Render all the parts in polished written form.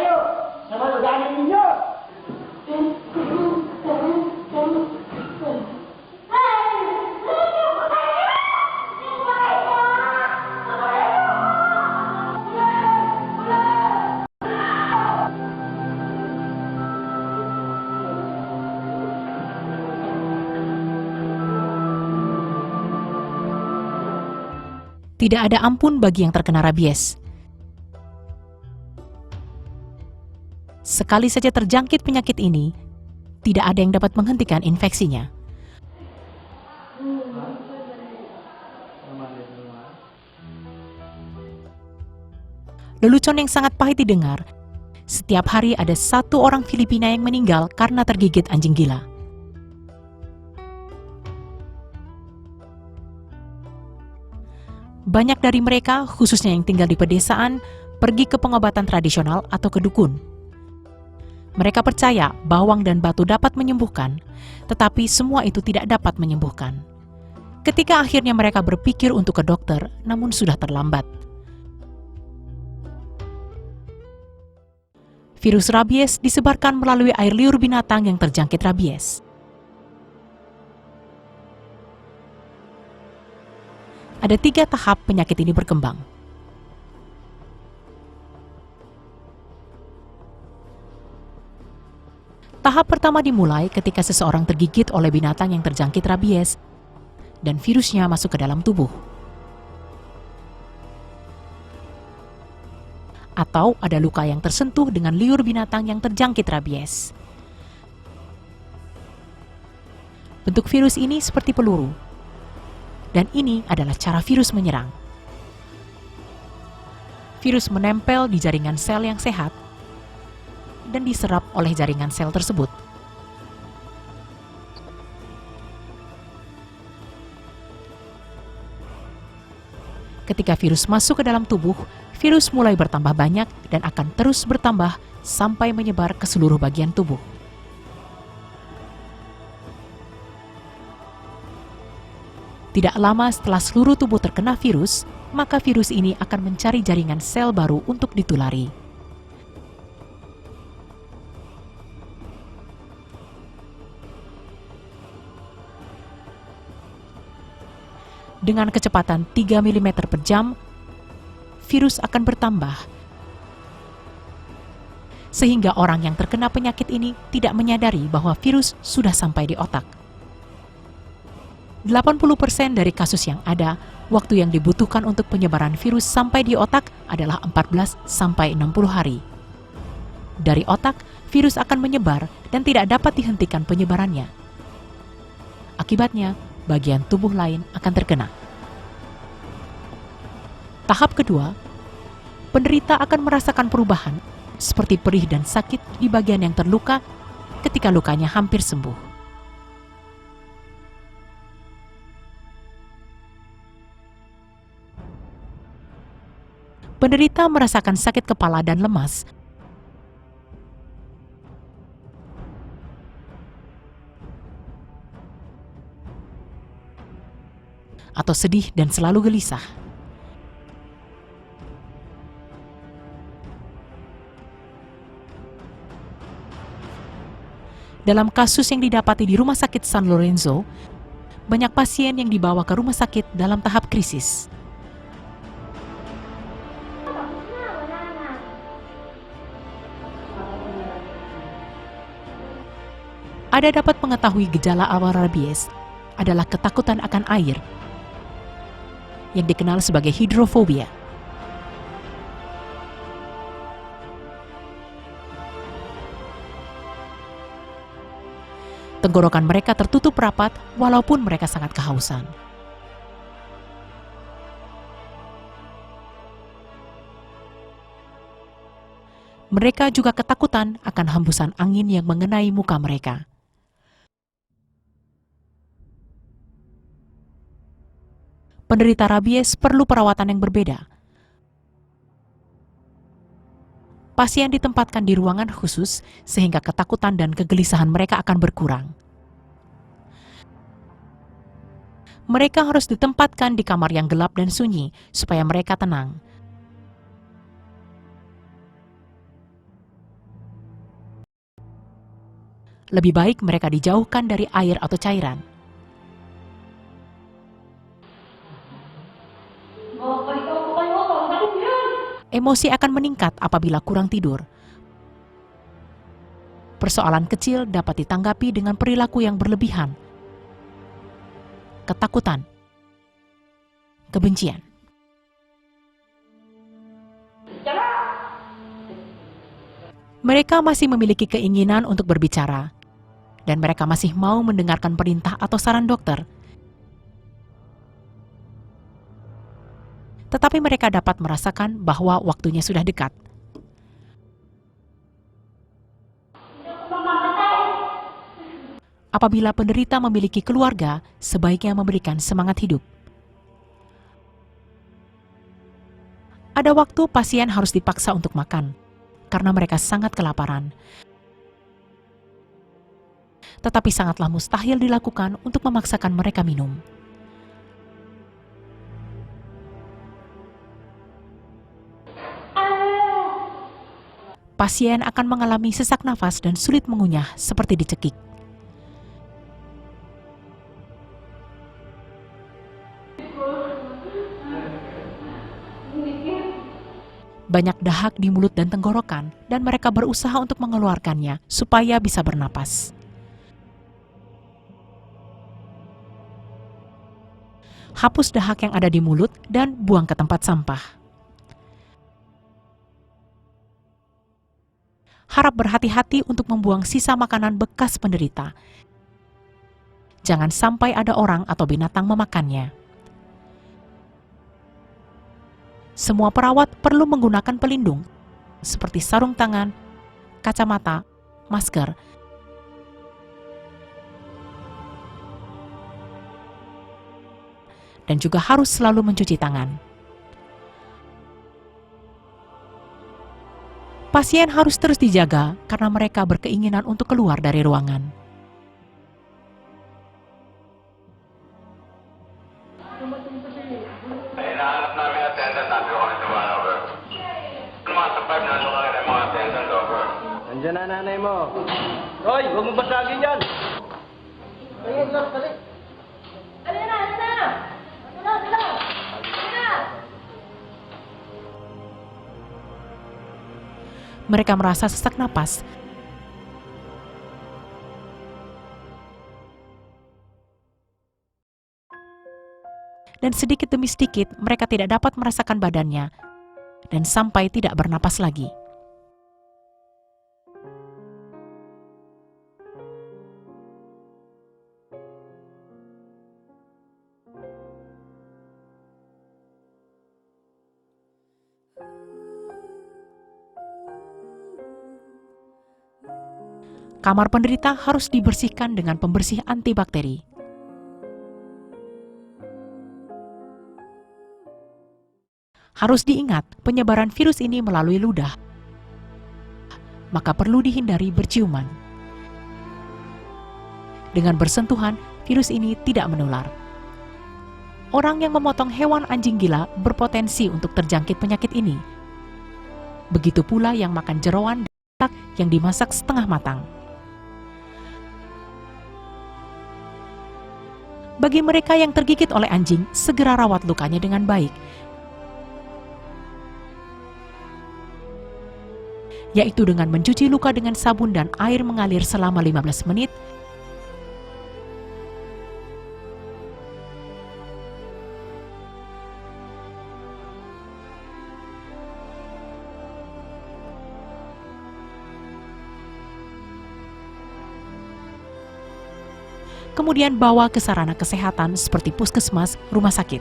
ayo. Sama berani ninyo. Tidak ada ampun bagi yang terkena rabies. Sekali saja terjangkit penyakit ini, tidak ada yang dapat menghentikan infeksinya. Lelucon yang sangat pahit didengar, setiap hari ada 1 orang Filipina yang meninggal karena tergigit anjing gila. Banyak dari mereka, khususnya yang tinggal di pedesaan, pergi ke pengobatan tradisional atau ke dukun. Mereka percaya bawang dan batu dapat menyembuhkan, tetapi semua itu tidak dapat menyembuhkan. Ketika akhirnya mereka berpikir untuk ke dokter, namun sudah terlambat. Virus rabies disebarkan melalui air liur binatang yang terjangkit rabies. Ada 3 tahap penyakit ini berkembang. Tahap pertama dimulai ketika seseorang tergigit oleh binatang yang terjangkit rabies dan virusnya masuk ke dalam tubuh. Atau ada luka yang tersentuh dengan liur binatang yang terjangkit rabies. Bentuk virus ini seperti peluru. Dan ini adalah cara virus menyerang. Virus menempel di jaringan sel yang sehat dan diserap oleh jaringan sel tersebut. Ketika virus masuk ke dalam tubuh, virus mulai bertambah banyak dan akan terus bertambah sampai menyebar ke seluruh bagian tubuh. Tidak lama setelah seluruh tubuh terkena virus, maka virus ini akan mencari jaringan sel baru untuk ditulari. Dengan kecepatan 3 mm per jam, virus akan bertambah. Sehingga orang yang terkena penyakit ini tidak menyadari bahwa virus sudah sampai di otak. 80% dari kasus yang ada, waktu yang dibutuhkan untuk penyebaran virus sampai di otak adalah 14 sampai 60 hari. Dari otak, virus akan menyebar dan tidak dapat dihentikan penyebarannya. Akibatnya, bagian tubuh lain akan terkena. Tahap kedua, penderita akan merasakan perubahan seperti perih dan sakit di bagian yang terluka ketika lukanya hampir sembuh. Penderita merasakan sakit kepala dan lemas. Atau sedih dan selalu gelisah. Dalam kasus yang didapati di Rumah Sakit San Lorenzo, banyak pasien yang dibawa ke rumah sakit dalam tahap krisis. Ada dapat mengetahui gejala awal rabies adalah ketakutan akan air yang dikenal sebagai hidrofobia. Tenggorokan mereka tertutup rapat walaupun mereka sangat kehausan. Mereka juga ketakutan akan hembusan angin yang mengenai muka mereka. Penderita rabies perlu perawatan yang berbeda. Pasien ditempatkan di ruangan khusus sehingga ketakutan dan kegelisahan mereka akan berkurang. Mereka harus ditempatkan di kamar yang gelap dan sunyi supaya mereka tenang. Lebih baik mereka dijauhkan dari air atau cairan. Emosi akan meningkat apabila kurang tidur. Persoalan kecil dapat ditanggapi dengan perilaku yang berlebihan, ketakutan, kebencian. Mereka masih memiliki keinginan untuk berbicara, dan mereka masih mau mendengarkan perintah atau saran dokter. Tetapi mereka dapat merasakan bahwa waktunya sudah dekat. Apabila penderita memiliki keluarga, sebaiknya memberikan semangat hidup. Ada waktu pasien harus dipaksa untuk makan, karena mereka sangat kelaparan. Tetapi sangatlah mustahil dilakukan untuk memaksakan mereka minum. Pasien akan mengalami sesak nafas dan sulit mengunyah seperti dicekik. Banyak dahak di mulut dan tenggorokan, dan mereka berusaha untuk mengeluarkannya supaya bisa bernapas. Hapus dahak yang ada di mulut dan buang ke tempat sampah. Harap berhati-hati untuk membuang sisa makanan bekas penderita. Jangan sampai ada orang atau binatang memakannya. Semua perawat perlu menggunakan pelindung, seperti sarung tangan, kacamata, masker, dan juga harus selalu mencuci tangan. Pasien harus terus dijaga karena mereka berkeinginan untuk keluar dari ruangan. Andiyan na nanay mo. Roy, huwag mo basagin yan. Balik. Alin na. Mereka merasa sesak napas. Dan sedikit demi sedikit mereka tidak dapat merasakan badannya dan sampai tidak bernapas lagi. Kamar penderita harus dibersihkan dengan pembersih antibakteri. Harus diingat, penyebaran virus ini melalui ludah, maka perlu dihindari berciuman. Dengan bersentuhan, virus ini tidak menular. Orang yang memotong hewan anjing gila berpotensi untuk terjangkit penyakit ini. Begitu pula yang makan jeroan yang dimasak setengah matang. Bagi mereka yang tergigit oleh anjing, segera rawat lukanya dengan baik, yaitu dengan mencuci luka dengan sabun dan air mengalir selama 15 menit, kemudian bawa ke sarana kesehatan seperti puskesmas, rumah sakit.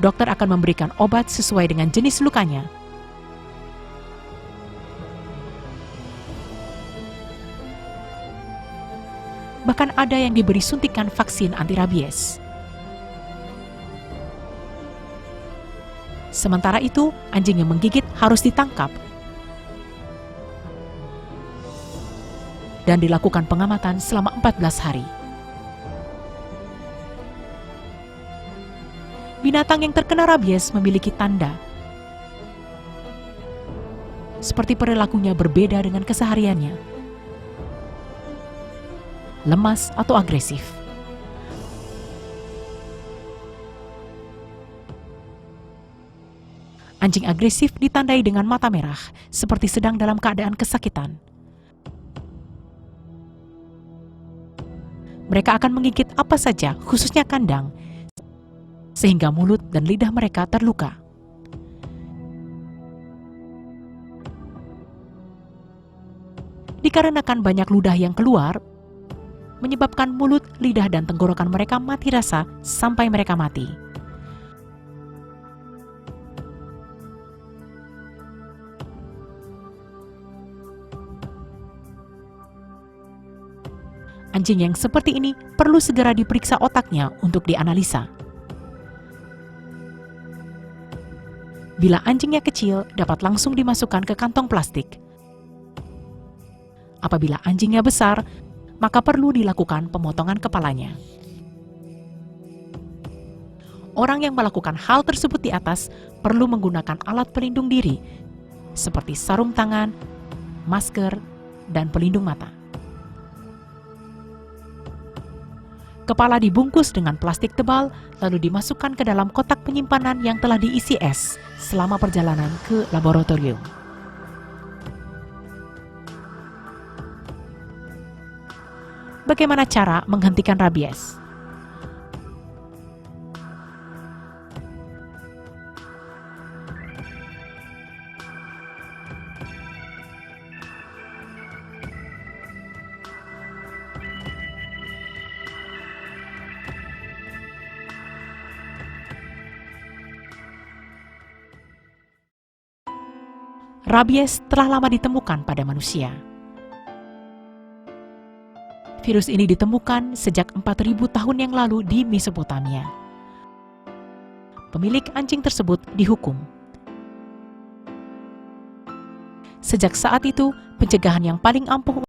Dokter akan memberikan obat sesuai dengan jenis lukanya. Bahkan ada yang diberi suntikan vaksin anti rabies. Sementara itu, anjing yang menggigit harus ditangkap dan dilakukan pengamatan selama 14 hari. Binatang yang terkena rabies memiliki tanda seperti perilakunya berbeda dengan kesehariannya. Lemas atau agresif. Anjing agresif ditandai dengan mata merah, seperti sedang dalam keadaan kesakitan. Mereka akan menggigit apa saja, khususnya kandang, sehingga mulut dan lidah mereka terluka. Dikarenakan banyak ludah yang keluar, menyebabkan mulut, lidah, dan tenggorokan mereka mati rasa sampai mereka mati. Anjing yang seperti ini perlu segera diperiksa otaknya untuk dianalisa. Bila anjingnya kecil, dapat langsung dimasukkan ke kantong plastik. Apabila anjingnya besar, maka perlu dilakukan pemotongan kepalanya. Orang yang melakukan hal tersebut di atas perlu menggunakan alat pelindung diri, seperti sarung tangan, masker, dan pelindung mata. Kepala dibungkus dengan plastik tebal, lalu dimasukkan ke dalam kotak penyimpanan yang telah diisi es selama perjalanan ke laboratorium. Bagaimana cara menghentikan rabies? Rabies telah lama ditemukan pada manusia. Virus ini ditemukan sejak 4.000 tahun yang lalu di Mesopotamia. Pemilik anjing tersebut dihukum. Sejak saat itu, pencegahan yang paling ampuh